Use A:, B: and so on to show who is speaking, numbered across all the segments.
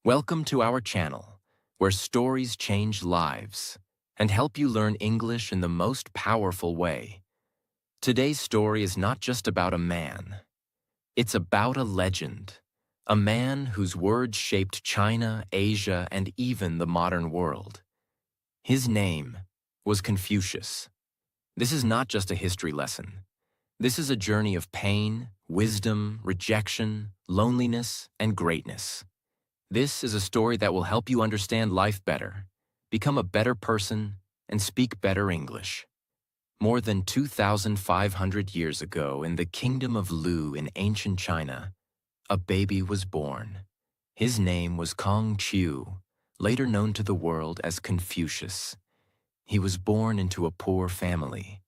A: Welcome to our channel, where stories change lives and help you learn English in the most powerful way. Today's story is not just about a man. It's about a legend, a man whose words shaped China, Asia, and even the modern world. His name was Confucius. This is not just a history lesson. This is a journey of pain, wisdom, rejection, loneliness, and greatness. This is a story that will help you understand life better, become a better person, and speak better English. More than 2,500 years ago, in the kingdom of Lu in ancient China, a baby was born. His name was Confucius, later known to the world as Confucius. He was born into a poor family.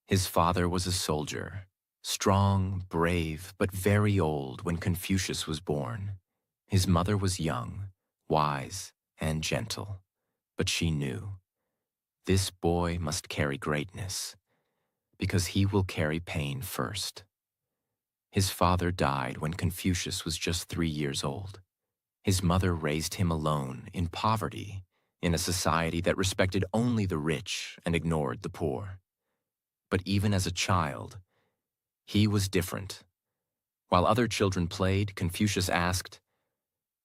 A: His father was a soldier, strong, brave, but very old when Confucius was born. His mother was young, wise, and gentle, but she knew this boy must carry greatness, because he will carry pain first. His father died when Confucius was just 3 years old. His mother raised him alone, in poverty, in a society that respected only the rich and ignored the poor. But even as a child, he was different. While other children played, Confucius asked,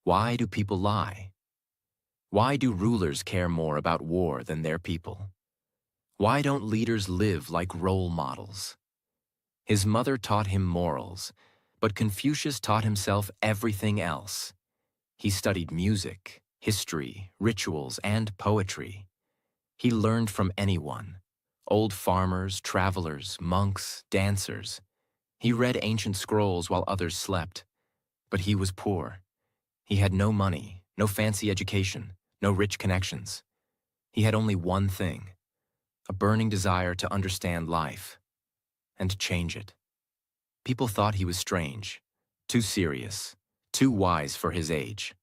A: "Why do people lie? Why do rulers care more about war than their people? Why don't leaders live like role models?" His mother taught him morals, but Confucius taught himself everything else. He studied music, history, rituals, and poetry. He learned from anyone: old farmers, travelers, monks, dancers. He read ancient scrolls while others slept, but he was poor. He had no money, no fancy education, no rich connections. He had only one thing: a burning desire to understand life and change it. People thought he was strange, too serious, too wise for his age.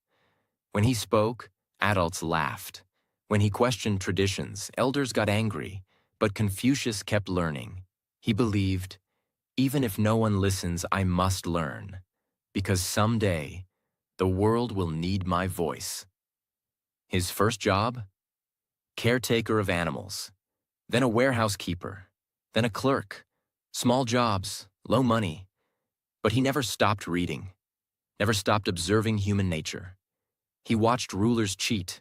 A: When he spoke, adults laughed. When he questioned traditions, elders got angry, but Confucius kept learning. He believed, even if no one listens, I must learn, because someday, the world will need my voice. His first job? Caretaker of animals. Then a warehouse keeper. Then a clerk. Small jobs, low money. But he never stopped reading. Never stopped observing human nature. He watched rulers cheat.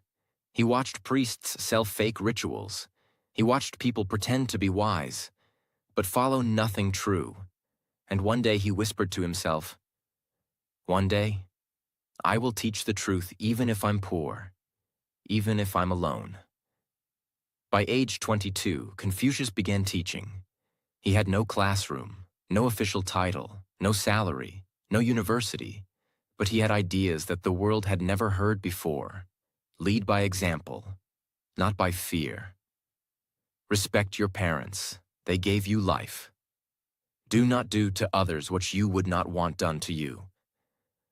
A: He watched priests sell fake rituals. He watched people pretend to be wise, but follow nothing true. And one day he whispered to himself, "One day, I will teach the truth even if I'm poor, even if I'm alone." By age 22, Confucius began teaching. He had no classroom, no official title, no salary, no university, but he had ideas that the world had never heard before. Lead by example, not by fear. Respect your parents. They gave you life. Do not do to others what you would not want done to you.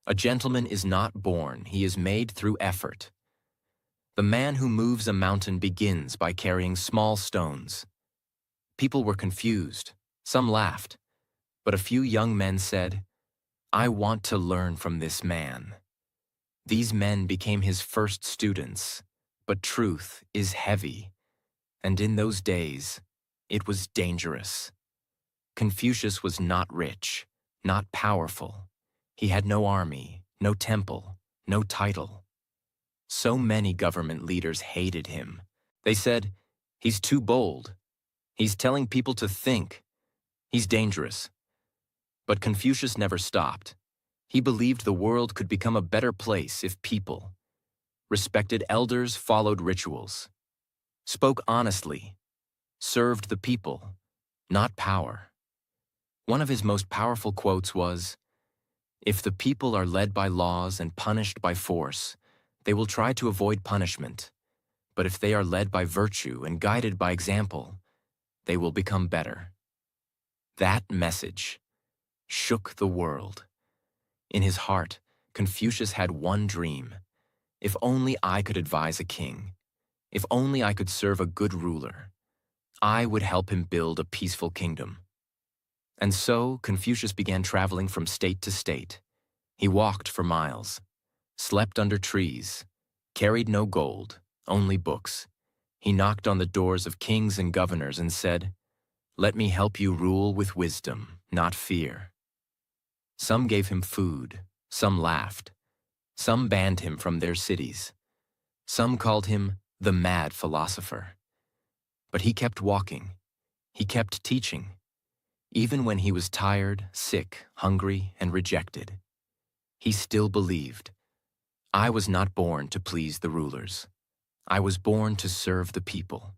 A: A gentleman is not born, he is made through effort. The man who moves a mountain begins by carrying small stones. People were confused, some laughed, but a few young men said, "I want to learn from this man." These men became his first students, but truth is heavy, and in those days, it was dangerous. Confucius was not rich, not powerful. He had no army, no temple, no title. So many government leaders hated him. They said, "He's too bold. He's telling people to think. He's dangerous." But Confucius never stopped. He believed the world could become a better place if people respected elders, followed rituals, spoke honestly, served the people, not power. One of his most powerful quotes was, "If the people are led by laws and punished by force, they will try to avoid punishment. But if they are led by virtue and guided by example, they will become better." That message shook the world. In his heart, Confucius had one dream: if only I could advise a king, if only I could serve a good ruler, I would help him build a peaceful kingdom. And so Confucius began traveling from state to state. He walked for miles, slept under trees, carried no gold, only books. He knocked on the doors of kings and governors and said, "Let me help you rule with wisdom, not fear." Some gave him food, some laughed, some banned him from their cities. Some called him the mad philosopher. But he kept walking. He kept teaching. Even when he was tired, sick, hungry, and rejected, he still believed. I was not born to please the rulers. I was born to serve the people.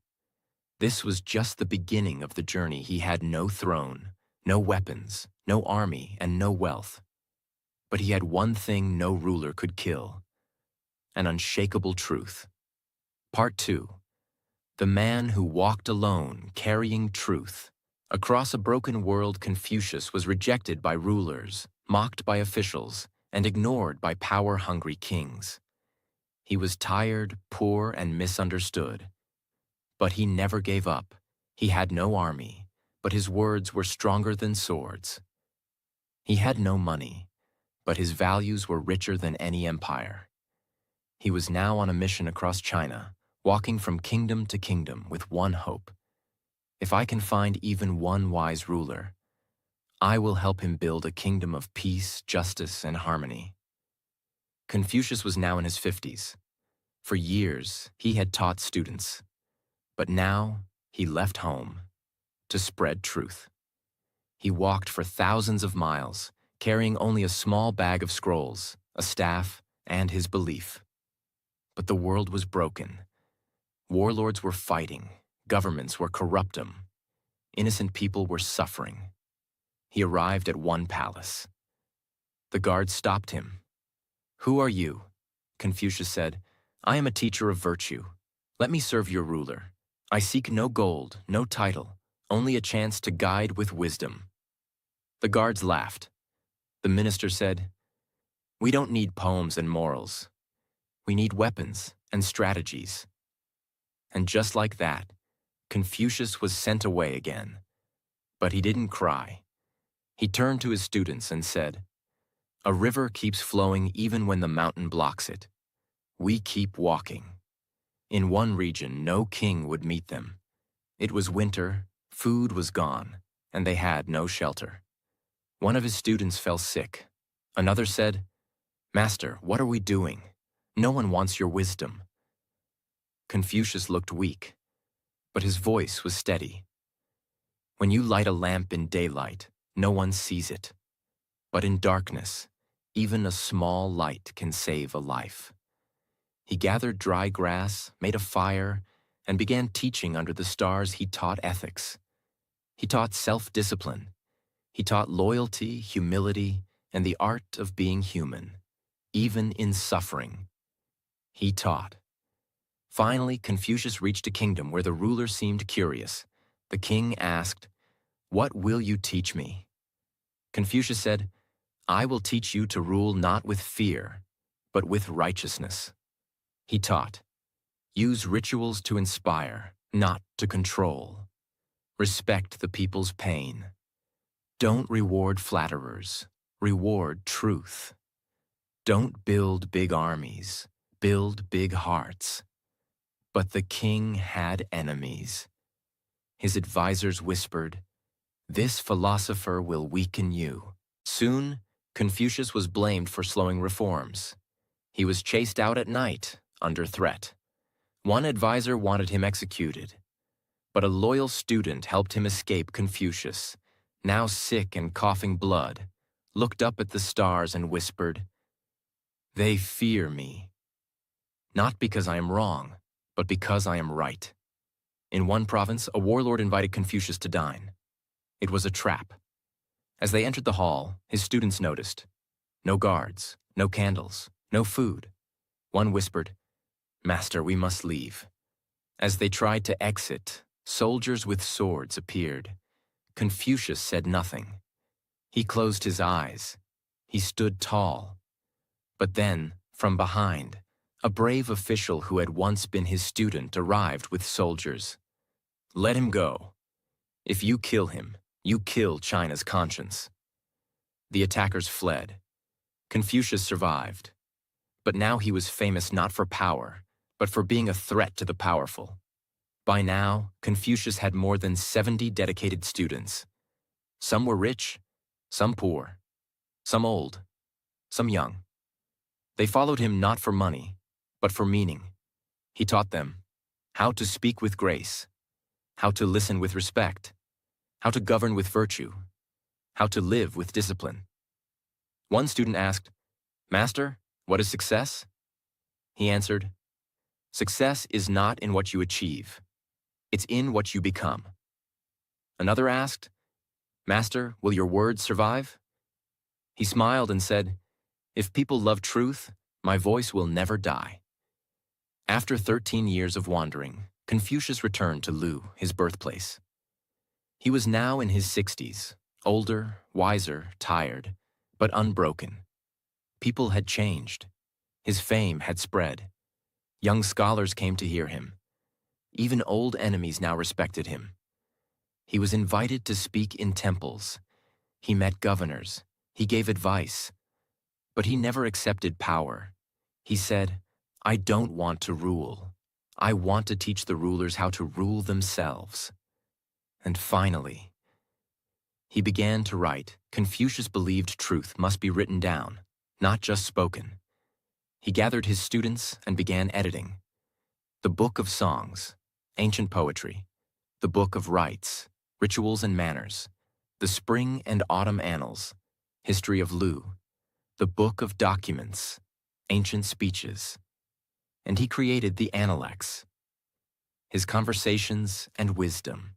A: This was just the beginning of the journey. He had no throne, no weapons, no army, and no wealth. But he had one thing no ruler could kill: an unshakable truth. Part 2. The man who walked alone, carrying truth. Across a broken world, Confucius was rejected by rulers, mocked by officials, and ignored by power-hungry kings. He was tired, poor, and misunderstood. But he never gave up. He had no army, but his words were stronger than swords. He had no money, but his values were richer than any empire. He was now on a mission across China, walking from kingdom to kingdom with one hope. If I can find even one wise ruler, I will help him build a kingdom of peace, justice, and harmony. Confucius was now in his 50s. For years, he had taught students. But now, he left home to spread truth. He walked for thousands of miles, carrying only a small bag of scrolls, a staff, and his belief. But the world was broken. Warlords were fighting. Governments were corrupting. Innocent people were suffering. He arrived at one palace. The guards stopped him. "Who are you?" Confucius said. "I am a teacher of virtue. Let me serve your ruler. I seek no gold, no title, only a chance to guide with wisdom." The guards laughed. The minister said, "We don't need poems and morals. We need weapons and strategies." And just like that, Confucius was sent away again. But he didn't cry. He turned to his students and said, "A river keeps flowing even when the mountain blocks it. We keep walking." In one region, no king would meet them. It was winter, food was gone, and they had no shelter. One of his students fell sick. Another said, "Master, what are we doing? No one wants your wisdom." Confucius looked weak, but his voice was steady. "When you light a lamp in daylight, no one sees it. But in darkness, even a small light can save a life." He gathered dry grass, made a fire, and began teaching under the stars. He taught ethics. He taught self-discipline. He taught loyalty, humility, and the art of being human, even in suffering. He taught. Finally, Confucius reached a kingdom where the ruler seemed curious. The king asked, "What will you teach me?" Confucius said, "I will teach you to rule not with fear, but with righteousness." He taught, "Use rituals to inspire, not to control. Respect the people's pain. Don't reward flatterers, reward truth. Don't build big armies, build big hearts." But the king had enemies. His advisors whispered, "This philosopher will weaken you." Soon, Confucius was blamed for slowing reforms. He was chased out at night, under threat. One advisor wanted him executed, but a loyal student helped him escape. Confucius, now sick and coughing blood, looked up at the stars and whispered, "They fear me, not because I am wrong, but because I am right." In one province, a warlord invited Confucius to dine. It was a trap. As they entered the hall, his students noticed. No guards, no candles, no food. One whispered, "Master, we must leave." As they tried to exit, soldiers with swords appeared. Confucius said nothing. He closed his eyes. He stood tall. But then, from behind, a brave official who had once been his student arrived with soldiers. "Let him go. If you kill him, you kill China's conscience." The attackers fled. Confucius survived. But now he was famous not for power, but for being a threat to the powerful. By now, Confucius had more than 70 dedicated students. Some were rich, some poor, some old, some young. They followed him not for money, but for meaning. He taught them how to speak with grace, how to listen with respect, how to govern with virtue, how to live with discipline. One student asked, "Master, what is success?" He answered, "Success is not in what you achieve. It's in what you become." Another asked, "Master, will your words survive?" He smiled and said, "If people love truth, my voice will never die." After 13 years of wandering, Confucius returned to Lu, his birthplace. He was now in his 60s, older, wiser, tired, but unbroken. People had changed. His fame had spread. Young scholars came to hear him. Even old enemies now respected him. He was invited to speak in temples. He met governors. He gave advice. But he never accepted power. He said, "I don't want to rule. I want to teach the rulers how to rule themselves." And finally, he began to write. Confucius believed truth must be written down, not just spoken. He gathered his students and began editing. The Book of Songs, Ancient Poetry, the Book of Rites, Rituals and Manners, the Spring and Autumn Annals, History of Lu, the Book of Documents, Ancient Speeches, and he created the Analects, his conversations and wisdom.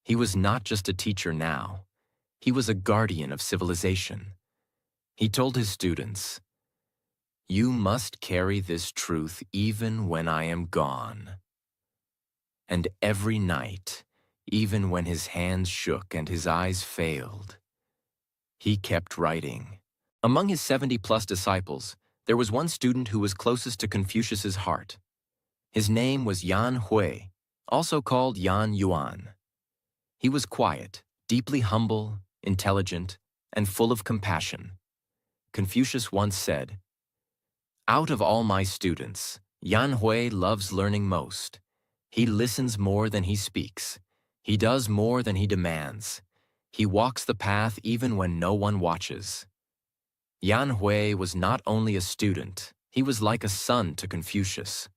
A: He was not just a teacher now, he was a guardian of civilization. He told his students, "You must carry this truth even when I am gone." And every night, even when his hands shook and his eyes failed, he kept writing. Among his 70-plus disciples, there was one student who was closest to Confucius's heart. His name was Yan Hui, also called Yan Yuan. He was quiet, deeply humble, intelligent, and full of compassion. Confucius once said, "Out of all my students, Yan Hui loves learning most. He listens more than he speaks. He does more than he demands. He walks the path even when no one watches." Yan Hui was not only a student, he was like a son to Confucius.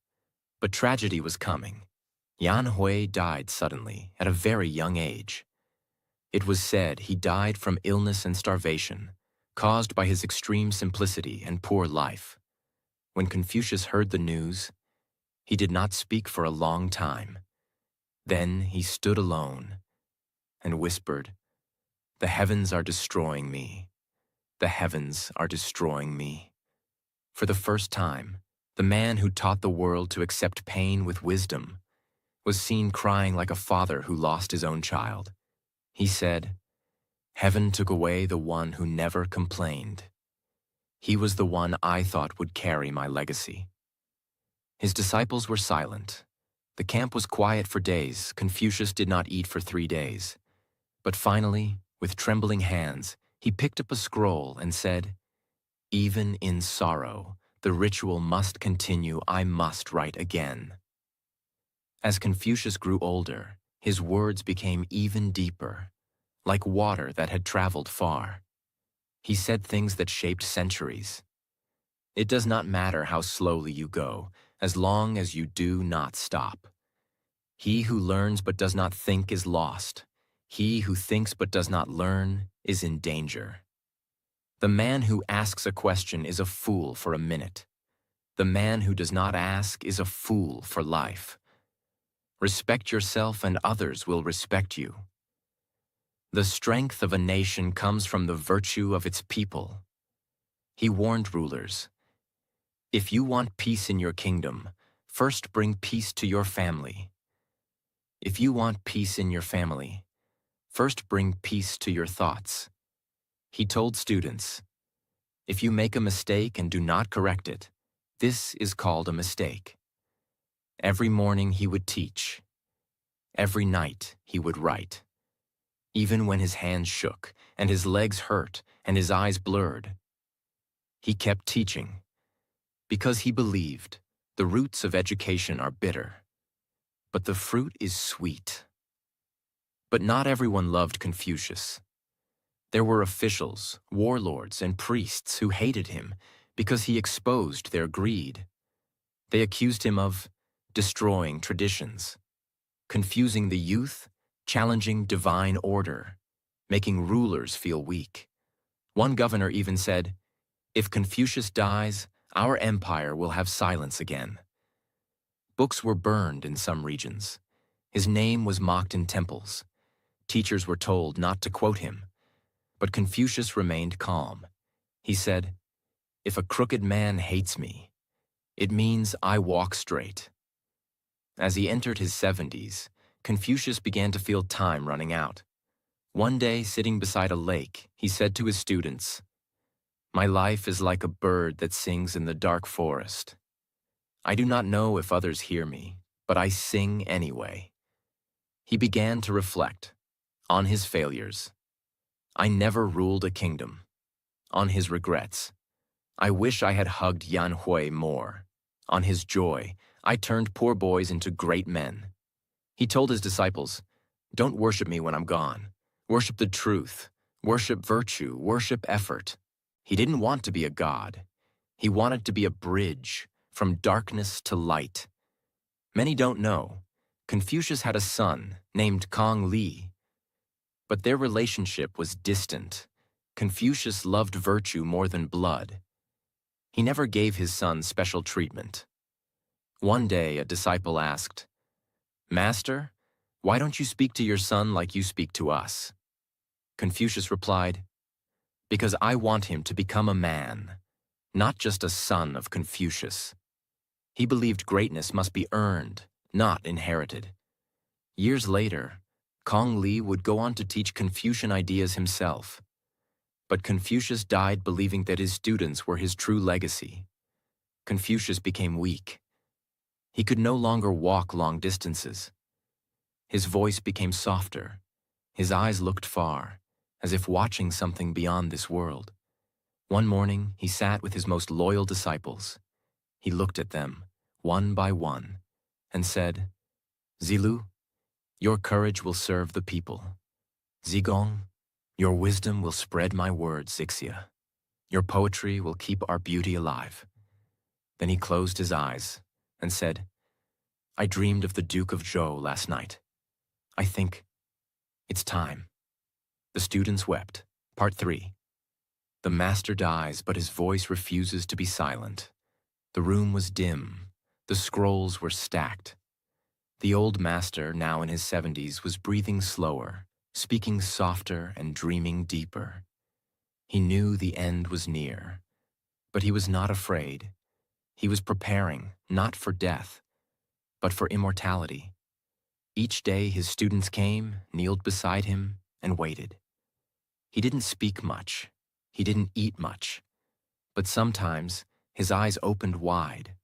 A: But tragedy was coming. Yan Hui died suddenly at a very young age. It was said he died from illness and starvation, caused by his extreme simplicity and poor life. When Confucius heard the news, he did not speak for a long time. Then he stood alone and whispered, "The heavens are destroying me. The heavens are destroying me." For the first time, the man who taught the world to accept pain with wisdom was seen crying like a father who lost his own child. He said, "Heaven took away the one who never complained. He was the one I thought would carry my legacy." His disciples were silent. The camp was quiet for days. Confucius did not eat for 3 days. But finally, with trembling hands, he picked up a scroll and said, "Even in sorrow, the ritual must continue. I must write again." As Confucius grew older, his words became even deeper, like water that had traveled far. He said things that shaped centuries. It does not matter how slowly you go, as long as you do not stop. He who learns but does not think is lost. He who thinks but does not learn is in danger. The man who asks a question is a fool for a minute. The man who does not ask is a fool for life. Respect yourself and others will respect you. The strength of a nation comes from the virtue of its people. He warned rulers, "If you want peace in your kingdom, first bring peace to your family. If you want peace in your family, first bring peace to your thoughts." He told students, "If you make a mistake and do not correct it, this is called a mistake." Every morning he would teach. Every night he would write. Even when his hands shook and his legs hurt and his eyes blurred, he kept teaching. Because he believed the roots of education are bitter, but the fruit is sweet. But not everyone loved Confucius. There were officials, warlords, and priests who hated him because he exposed their greed. They accused him of destroying traditions, confusing the youth, challenging divine order, making rulers feel weak. One governor even said, "If Confucius dies, our empire will have silence again." Books were burned in some regions. His name was mocked in temples. Teachers were told not to quote him. But Confucius remained calm. He said, "If a crooked man hates me, it means I walk straight." As he entered his 70s, Confucius began to feel time running out. One day, sitting beside a lake, he said to his students, "My life is like a bird that sings in the dark forest. I do not know if others hear me, but I sing anyway." He began to reflect on his failures. "I never ruled a kingdom." On his regrets. "I wish I had hugged Yan Hui more." On his joy. "I turned poor boys into great men." He told his disciples, "Don't worship me when I'm gone. Worship the truth. Worship virtue. Worship effort." He didn't want to be a god. He wanted to be a bridge from darkness to light. Many don't know, Confucius had a son named Kong Li. But their relationship was distant. Confucius loved virtue more than blood. He never gave his son special treatment. One day, a disciple asked, "Master, why don't you speak to your son like you speak to us?" Confucius replied, "Because I want him to become a man, not just a son of Confucius." He believed greatness must be earned, not inherited. Years later, Kong Li would go on to teach Confucian ideas himself. But Confucius died believing that his students were his true legacy. Confucius became weak. He could no longer walk long distances. His voice became softer. His eyes looked far, as if watching something beyond this world. One morning, he sat with his most loyal disciples. He looked at them, one by one, and said, "Zilu, your courage will serve the people. Zigong, your wisdom will spread my words, Zixia. Your poetry will keep our beauty alive." Then he closed his eyes and said, "I dreamed of the Duke of Zhou last night. I think it's time." The students wept. Part 3. The master dies, but his voice refuses to be silent. The room was dim. The scrolls were stacked. The old master, now in his 70s, was breathing slower, speaking softer and dreaming deeper. He knew the end was near, but he was not afraid. He was preparing, not for death, but for immortality. Each day his students came, kneeled beside him, and waited. He didn't speak much. He didn't eat much. But sometimes his eyes opened wide,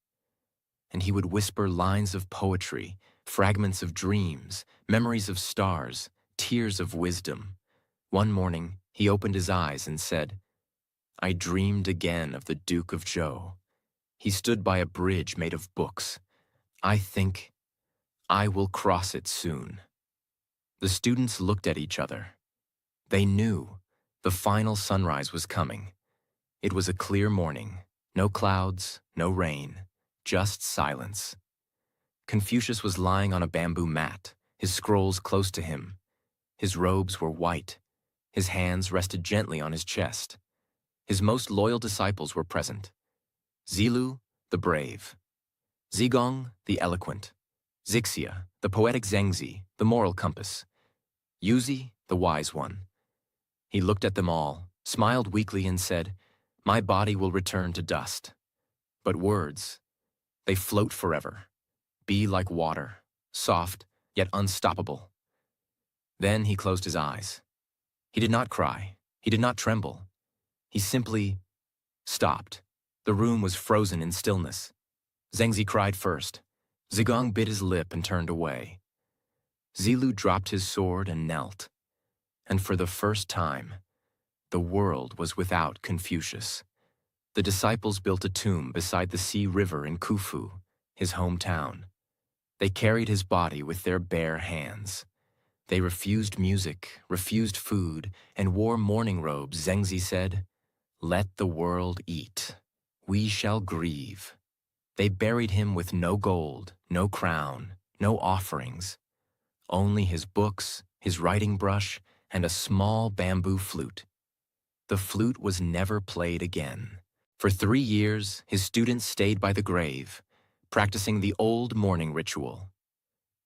A: and he would whisper lines of poetry, fragments of dreams, memories of stars, tears of wisdom. One morning, he opened his eyes and said, "I dreamed again of the Duke of Zhou. He stood by a bridge made of books. I think I will cross it soon." The students looked at each other. They knew the final sunrise was coming. It was a clear morning, no clouds, no rain, just silence. Confucius was lying on a bamboo mat, his scrolls close to him. His robes were white. His hands rested gently on his chest. His most loyal disciples were present. Zilu, the brave. Zigong, the eloquent. Zixia, the poetic Zhengzi, the moral compass. Yuzi, the wise one. He looked at them all, smiled weakly, and said, "My body will return to dust. But words, they float forever. Be like water, soft, yet unstoppable." Then he closed his eyes. He did not cry. He did not tremble. He simply stopped. The room was frozen in stillness. Zhengzi cried first. Zigong bit his lip and turned away. Zilu dropped his sword and knelt. And for the first time, the world was without Confucius. The disciples built a tomb beside the Sea River in Khufu, his hometown. They carried his body with their bare hands. They refused music, refused food, and wore mourning robes. Zhengzi said, "Let the world eat. We shall grieve." They buried him with no gold, no crown, no offerings, only his books, his writing brush, and a small bamboo flute. The flute was never played again. For 3 years, his students stayed by the grave, practicing the old mourning ritual.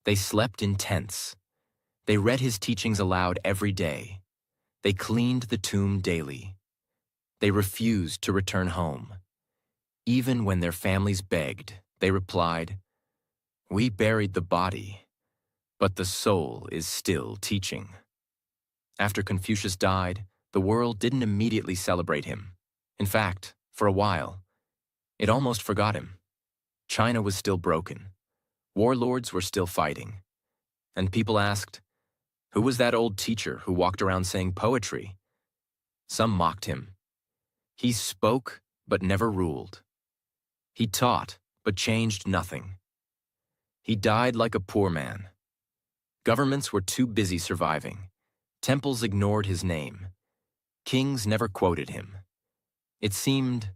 A: They slept in tents. They read his teachings aloud every day. They cleaned the tomb daily. They refused to return home. Even when their families begged, they replied, "We buried the body, but the soul is still teaching." After Confucius died, the world didn't immediately celebrate him. In fact, for a while, it almost forgot him. China was still broken. Warlords were still fighting. And people asked, who was that old teacher who walked around saying poetry? Some mocked him. He spoke, but never ruled. He taught, but changed nothing. He died like a poor man. Governments were too busy surviving. Temples ignored his name. Kings never quoted him. It seemed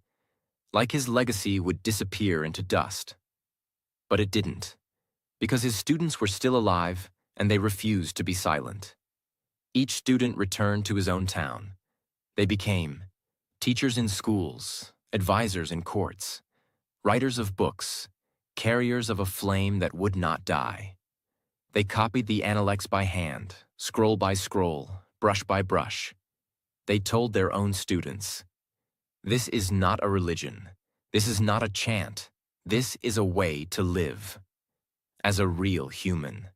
A: like his legacy would disappear into dust. But it didn't, because his students were still alive and they refused to be silent. Each student returned to his own town. They became teachers in schools, advisors in courts, writers of books, carriers of a flame that would not die. They copied the Analects by hand, scroll by scroll, brush by brush. They told their own students, "This is not a religion. This is not a chant. This is a way to live as a real human."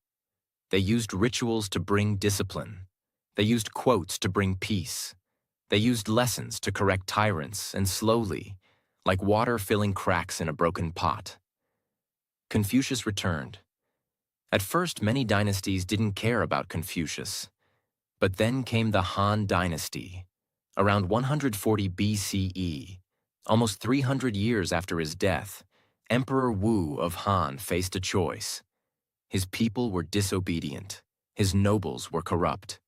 A: They used rituals to bring discipline. They used quotes to bring peace. They used lessons to correct tyrants, and slowly, like water filling cracks in a broken pot, Confucius returned. At first, many dynasties didn't care about Confucius. But then came the Han Dynasty, around 140 BCE, almost 300 years after his death. Emperor Wu of Han faced a choice. His people were disobedient. His nobles were corrupt.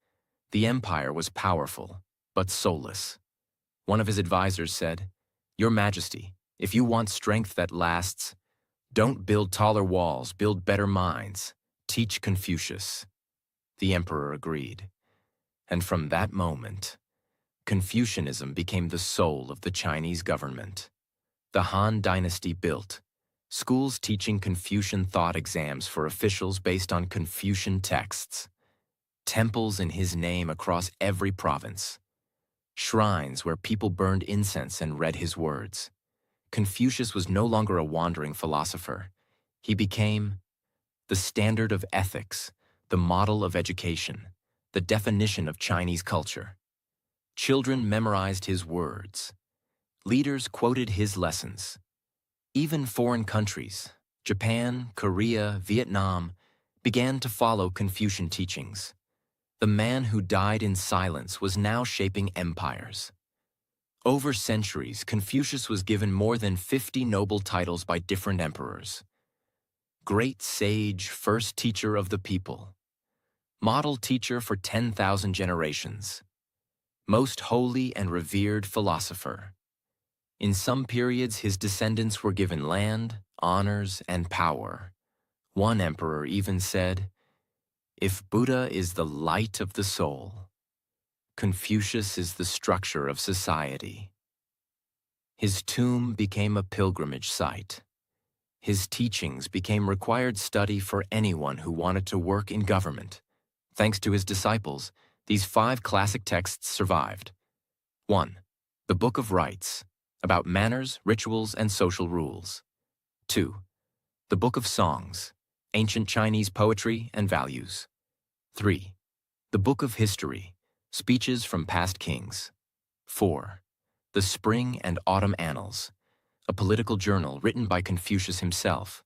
A: The empire was powerful, but soulless. One of his advisors said, "Your Majesty, if you want strength that lasts, don't build taller walls, build better minds. Teach Confucius." The emperor agreed. And from that moment, Confucianism became the soul of the Chinese government. The Han Dynasty built schools teaching Confucian thought, exams for officials based on Confucian texts, temples in his name across every province, shrines where people burned incense and read his words. Confucius was no longer a wandering philosopher. He became the standard of ethics, the model of education, the definition of Chinese culture. Children memorized his words. Leaders quoted his lessons. Even foreign countries, Japan, Korea, Vietnam, began to follow Confucian teachings. The man who died in silence was now shaping empires. Over centuries, Confucius was given more than 50 noble titles by different emperors. Great sage, first teacher of the people. Model teacher for 10,000 generations. Most holy and revered philosopher. In some periods, his descendants were given land, honors, and power. One emperor even said, "If Buddha is the light of the soul, Confucius is the structure of society." His tomb became a pilgrimage site. His teachings became required study for anyone who wanted to work in government. Thanks to his disciples, these 5 classic texts survived. 1. The Book of Rites, about manners, rituals, and social rules. 2. The Book of Songs, ancient Chinese poetry and values. 3. The Book of History, speeches from past kings. 4. The Spring and Autumn Annals, a political journal written by Confucius himself.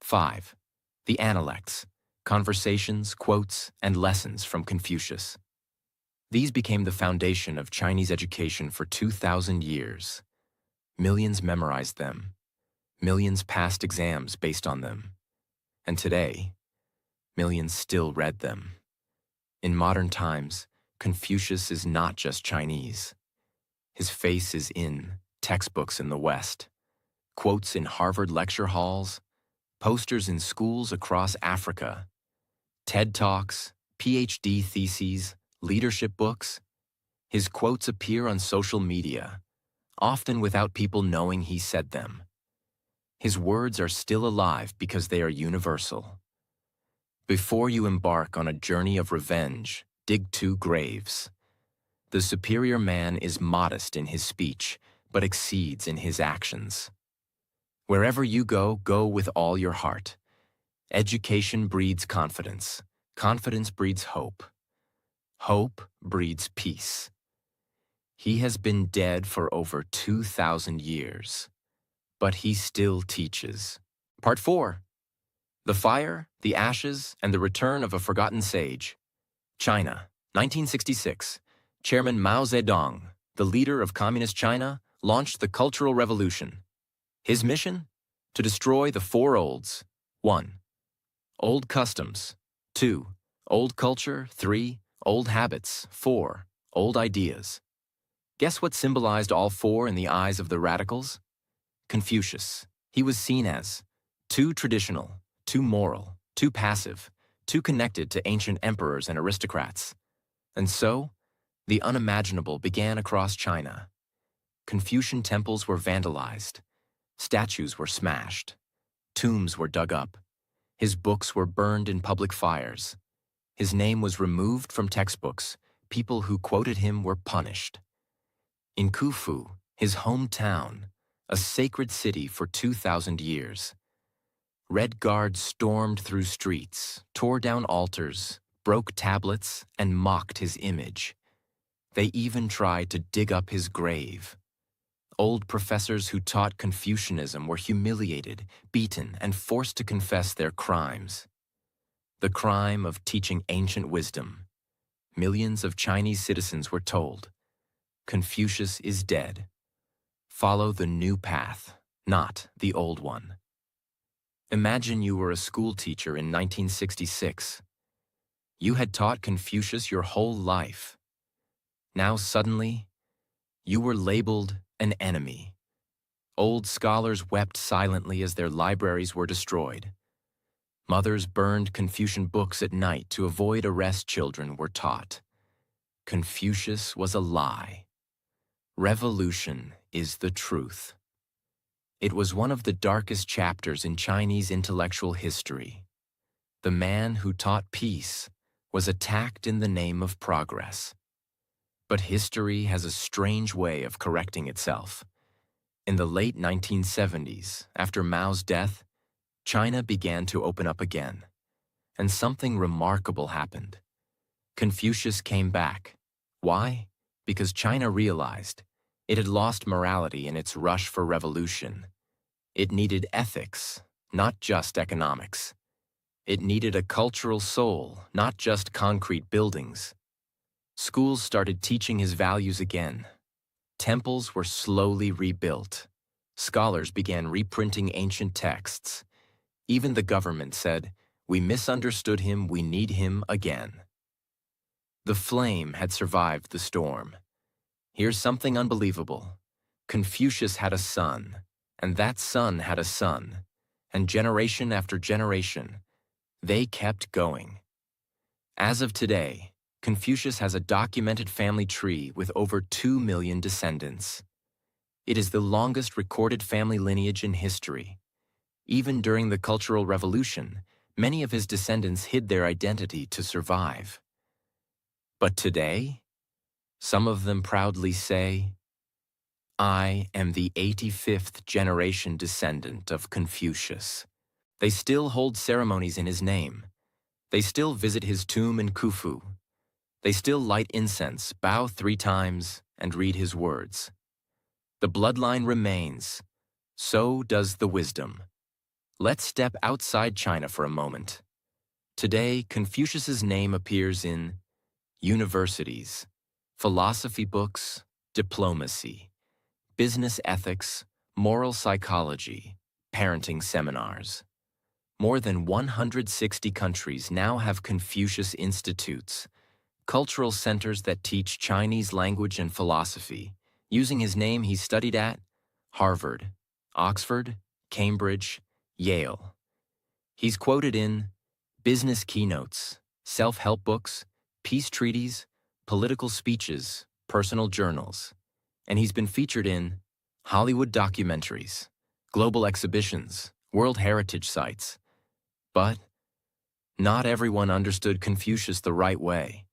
A: 5. The Analects, conversations, quotes, and lessons from Confucius. These became the foundation of Chinese education for 2,000 years. Millions memorized them. Millions passed exams based on them. And today, millions still read them. In modern times, Confucius is not just Chinese. His face is in textbooks in the West, quotes in Harvard lecture halls, posters in schools across Africa, TED Talks, PhD theses, leadership books. His quotes appear on social media, often without people knowing he said them. His words are still alive because they are universal. Before you embark on a journey of revenge, dig 2 graves. The superior man is modest in his speech, but exceeds in his actions. Wherever you go, go with all your heart. Education breeds confidence. Confidence breeds hope. Hope breeds peace. He has been dead for over 2,000 years, but he still teaches. Part 4. The Fire, the Ashes, and the Return of a Forgotten Sage. China, 1966. Chairman Mao Zedong, the leader of Communist China, launched the Cultural Revolution. His mission? To destroy the 4 olds. 1. Old customs. 2. Old culture. 3. Old habits. 4. Old ideas. Guess what symbolized all 4 in the eyes of the radicals? Confucius. He was seen as too traditional, too moral, too passive, too connected to ancient emperors and aristocrats. And so, the unimaginable began across China. Confucian temples were vandalized. Statues were smashed. Tombs were dug up. His books were burned in public fires. His name was removed from textbooks. People who quoted him were punished. In Khufu, his hometown, a sacred city for 2,000 years, Red Guards stormed through streets, tore down altars, broke tablets, and mocked his image. They even tried to dig up his grave. Old professors who taught Confucianism were humiliated, beaten, and forced to confess their crimes. The crime of teaching ancient wisdom. Millions of Chinese citizens were told, Confucius is dead. Follow the new path, not the old one. Imagine you were a school teacher in 1966. You had taught Confucius your whole life. Now suddenly, you were labeled an enemy. Old scholars wept silently as their libraries were destroyed. Mothers burned Confucian books at night to avoid arrest. Children were taught. Confucius was a lie. Revolution is the truth. It was one of the darkest chapters in Chinese intellectual history. The man who taught peace was attacked in the name of progress. But history has a strange way of correcting itself. In the late 1970s, after Mao's death, China began to open up again, and something remarkable happened. Confucius came back. Why? Because China realized it had lost morality in its rush for revolution. It needed ethics, not just economics. It needed a cultural soul, not just concrete buildings. Schools started teaching his values again. Temples were slowly rebuilt. Scholars began reprinting ancient texts. Even the government said, "We misunderstood him, we need him again." The flame had survived the storm. Here's something unbelievable. Confucius had a son, and that son had a son, and generation after generation, they kept going. As of today, Confucius has a documented family tree with over 2 million descendants. It is the longest recorded family lineage in history. Even during the Cultural Revolution, many of his descendants hid their identity to survive. But today, some of them proudly say, "I am the 85th generation descendant of Confucius." They still hold ceremonies in his name. They still visit his tomb in Khufu. They still light incense, bow 3 times, and read his words. The bloodline remains. So does the wisdom. Let's step outside China for a moment. Today, Confucius's name appears in universities, philosophy books, diplomacy, business ethics, moral psychology, parenting seminars. More than 160 countries now have Confucius Institutes, cultural centers that teach Chinese language and philosophy, using his name he studied at Harvard, Oxford, Cambridge, Yale. He's quoted in business keynotes, self-help books, peace treaties, political speeches, personal journals, and he's been featured in Hollywood documentaries, global exhibitions, World Heritage sites. But not everyone understood Confucius the right way.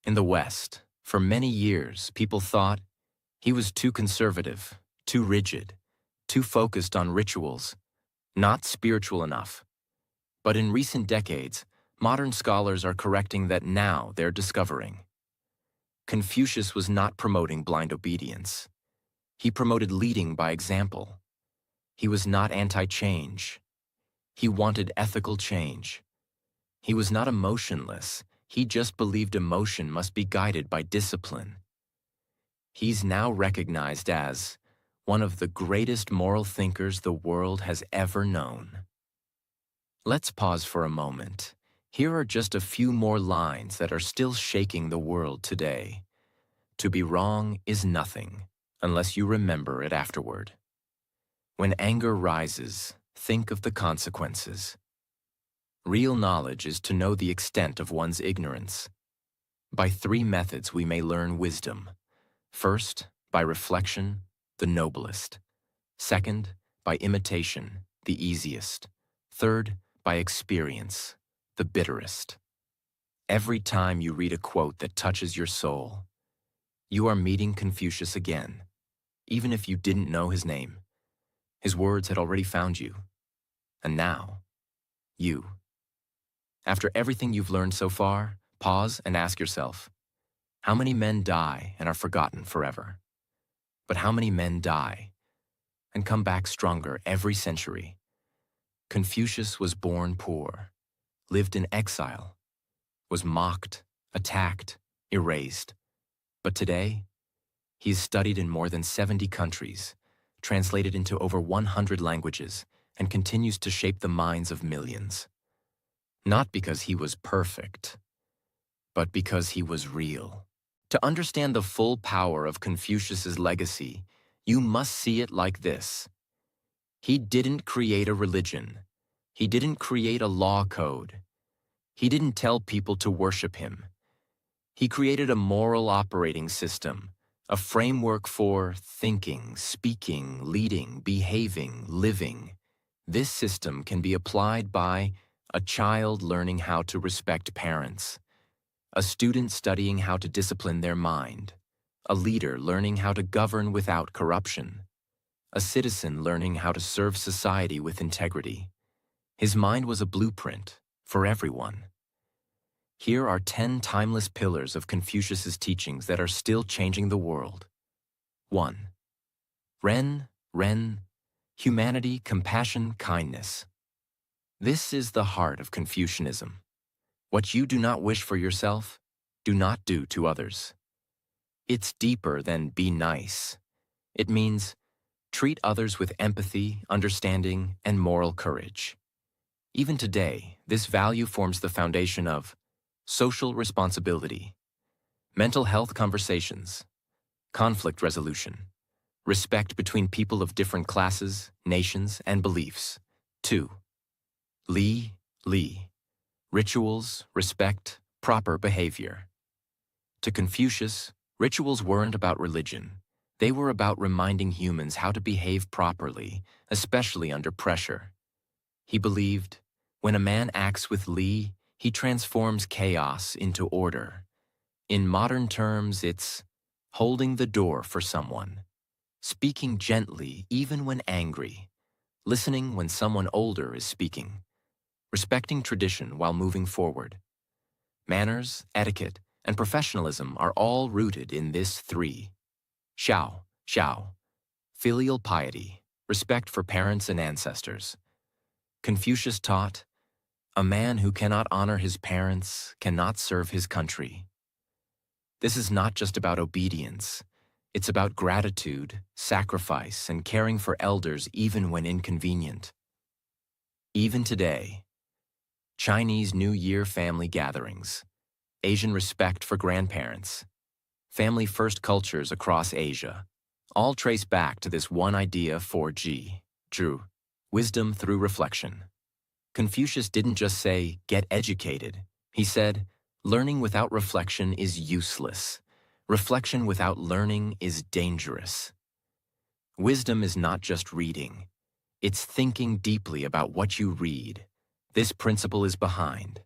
A: In the West, for many years, people thought he was too conservative, too rigid, too focused on rituals, not spiritual enough. But in recent decades, modern scholars are correcting that now they're discovering. Confucius was not promoting blind obedience. He promoted leading by example. He was not anti-change. He wanted ethical change. He was not emotionless. He just believed emotion must be guided by discipline. He's now recognized as one of the greatest moral thinkers the world has ever known. Let's pause for a moment. Here are just a few more lines that are still shaking the world today. To be wrong is nothing, unless you remember it afterward. When anger rises, think of the consequences. Real knowledge is to know the extent of one's ignorance. By 3 methods we may learn wisdom. First, by reflection, the noblest. Second, by imitation, the easiest. Third, by experience, the bitterest. Every time you read a quote that touches your soul, you are meeting Confucius again, even if you didn't know his name. His words had already found you. And now, you. After everything you've learned so far, pause and ask yourself, how many men die and are forgotten forever? But how many men die and come back stronger every century? Confucius was born poor, lived in exile, was mocked, attacked, erased. But today, he is studied in more than 70 countries, translated into over 100 languages, and continues to shape the minds of millions. Not because he was perfect, but because he was real. To understand the full power of Confucius's legacy, you must see it like this. He didn't create a religion. He didn't create a law code. He didn't tell people to worship him. He created a moral operating system, a framework for thinking, speaking, leading, behaving, living. This system can be applied by a child learning how to respect parents, a student studying how to discipline their mind, a leader learning how to govern without corruption, a citizen learning how to serve society with integrity. His mind was a blueprint for everyone. Here are 10 timeless pillars of Confucius's teachings that are still changing the world. 1. Ren, humanity, compassion, kindness. This is the heart of Confucianism. What you do not wish for yourself, do not do to others. It's deeper than be nice. It means treat others with empathy, understanding, and moral courage. Even today, this value forms the foundation of social responsibility, mental health conversations, conflict resolution, respect between people of different classes, nations, and beliefs. 2. Li, rituals, respect, proper behavior. To Confucius, rituals weren't about religion. They were about reminding humans how to behave properly, especially under pressure. He believed, when a man acts with Li, he transforms chaos into order. In modern terms, it's holding the door for someone, speaking gently even when angry, listening when someone older is speaking, respecting tradition while moving forward. Manners, etiquette, and professionalism are all rooted in this 3. Xiao, filial piety, respect for parents and ancestors. Confucius taught, a man who cannot honor his parents cannot serve his country. This is not just about obedience. It's about gratitude, sacrifice, and caring for elders even when inconvenient. Even today, Chinese New Year family gatherings, Asian respect for grandparents, family-first cultures across Asia, all trace back to this one idea 4G, Zhu, wisdom through reflection. Confucius didn't just say, get educated. He said, learning without reflection is useless. Reflection without learning is dangerous. Wisdom is not just reading. It's thinking deeply about what you read. This principle is behind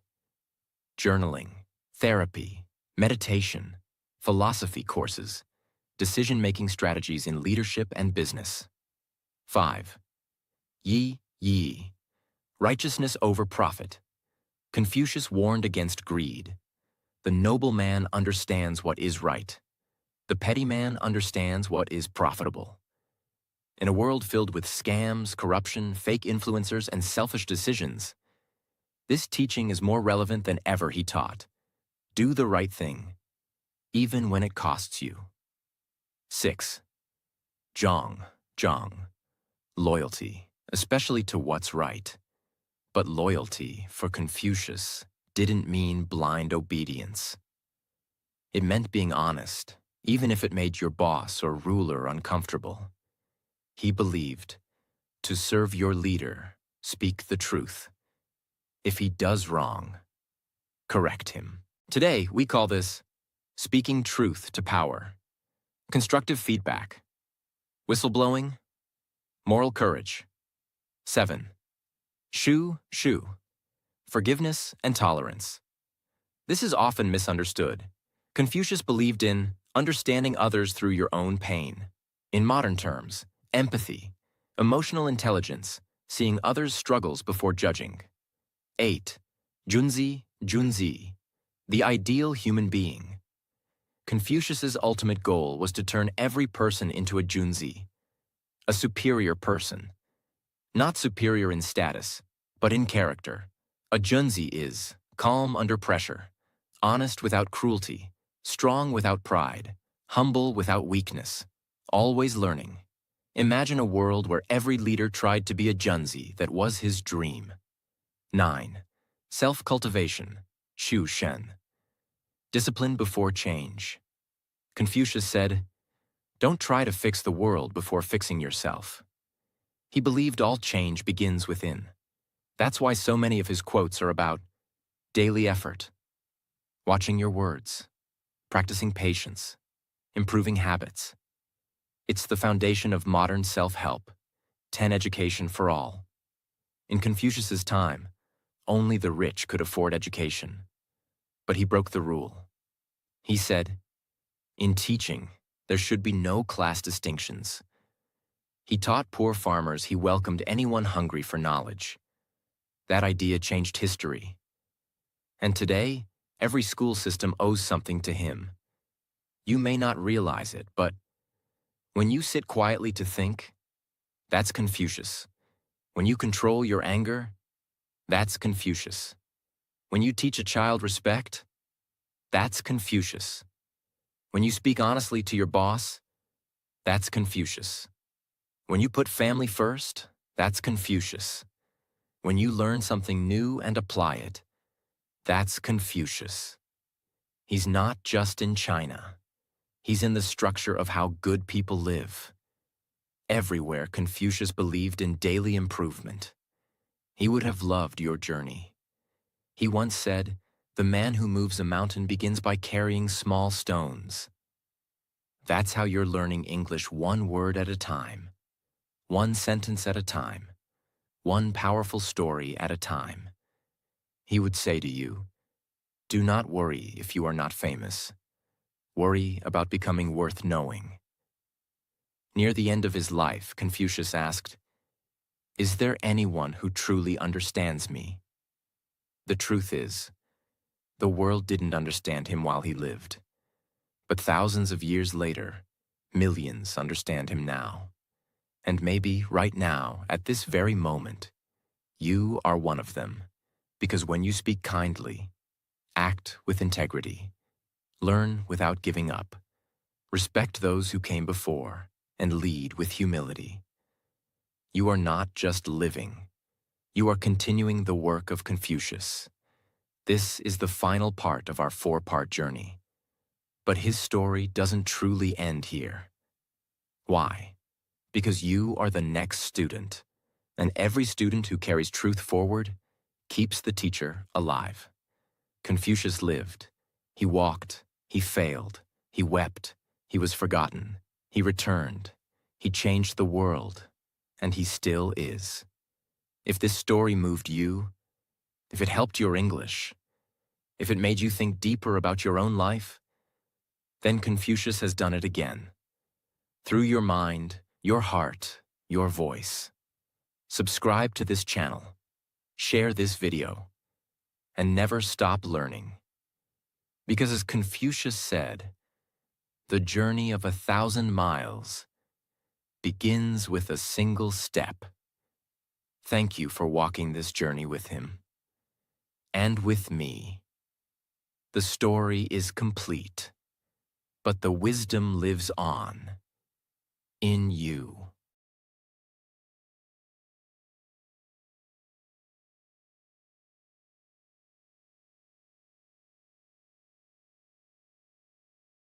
A: journaling, therapy, meditation, philosophy courses, decision-making strategies in leadership and business. 5. Yi, righteousness over profit. Confucius warned against greed. The noble man understands what is right. The petty man understands what is profitable. In a world filled with scams, corruption, fake influencers, and selfish decisions, this teaching is more relevant than ever, he taught. Do the right thing, even when it costs you. 6. Zhang, loyalty, especially to what's right. But loyalty, for Confucius, didn't mean blind obedience. It meant being honest, even if it made your boss or ruler uncomfortable. He believed, to serve your leader, speak the truth. If he does wrong, correct him. Today, we call this speaking truth to power. Constructive feedback. Whistleblowing. Moral courage. 7. Shu, forgiveness and tolerance. This is often misunderstood. Confucius believed in understanding others through your own pain. In modern terms, empathy, emotional intelligence, seeing others' struggles before judging. 8. Junzi, the ideal human being. Confucius's ultimate goal was to turn every person into a junzi, a superior person. Not superior in status, but in character. A junzi is calm under pressure, honest without cruelty, strong without pride, humble without weakness, always learning. Imagine a world where every leader tried to be a junzi that was his dream. 9. Self-cultivation, Shu Shen. Discipline before change. Confucius said, don't try to fix the world before fixing yourself. He believed all change begins within. That's why so many of his quotes are about daily effort, watching your words, practicing patience, improving habits. It's the foundation of modern self-help, 10 education for all. In Confucius's time, only the rich could afford education. But he broke the rule. He said, in teaching, there should be no class distinctions. He taught poor farmers he welcomed anyone hungry for knowledge. That idea changed history. And today, every school system owes something to him. You may not realize it, but when you sit quietly to think, that's Confucius. When you control your anger, that's Confucius. When you teach a child respect, that's Confucius. When you speak honestly to your boss, that's Confucius. When you put family first, that's Confucius. When you learn something new and apply it, that's Confucius. He's not just in China. He's in the structure of how good people live. Everywhere, Confucius believed in daily improvement. He would have loved your journey. He once said, the man who moves a mountain begins by carrying small stones. That's how you're learning English, one word at a time, one sentence at a time, one powerful story at a time. He would say to you, do not worry if you are not famous. Worry about becoming worth knowing. Near the end of his life, Confucius asked, is there anyone who truly understands me? The truth is, the world didn't understand him while he lived. But thousands of years later, millions understand him now. And maybe right now, at this very moment, you are one of them. Because when you speak kindly, act with integrity, learn without giving up, Respect those who came before and lead with humility. You are not just living. You are continuing the work of Confucius. This is the final part of our four-part journey. But his story doesn't truly end here. Why? Because you are the next student, and every student who carries truth forward keeps the teacher alive. Confucius lived. He walked. He failed. He wept. He was forgotten. He returned. He changed the world, and he still is. If this story moved you, if it helped your English, if it made you think deeper about your own life, then Confucius has done it again. Through your mind, your heart, your voice. Subscribe to this channel, share this video, and never stop learning. Because as Confucius said, the journey of 1,000 miles begins with a single step. Thank you for walking this journey with him. And with me. The story is complete, but the wisdom lives on in you.